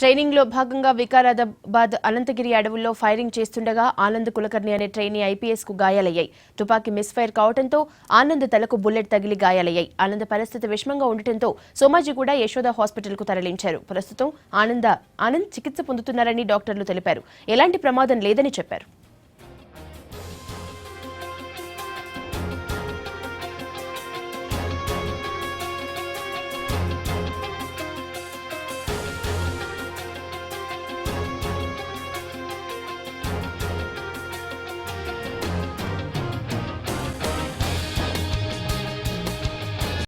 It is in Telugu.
ట్రైనింగ్ లో భాగంగా వికారాబాద్ అనంతగిరి అడవుల్లో ఫైరింగ్ చేస్తుండగా ఆనంద్ కులకర్ణి అనే ట్రైనీ IPS కు గాయాలయ్యాయి. తుపాకీ మిస్ఫైర్ కావడంతో ఆనంద్ తలకు బుల్లెట్ తగిలి గాయాలయ్యాయి. ఆనంద్ పరిస్థితి విషమంగా ఉండటంతో సోమాజిగూడ యశోద హాస్పిటల్ కు తరలించారు. ప్రస్తుతం ఆనంద్ చికిత్స పొందుతున్నారని డాక్టర్లు తెలిపారు. ఎలాంటి ప్రమాదం లేదని చెప్పారు.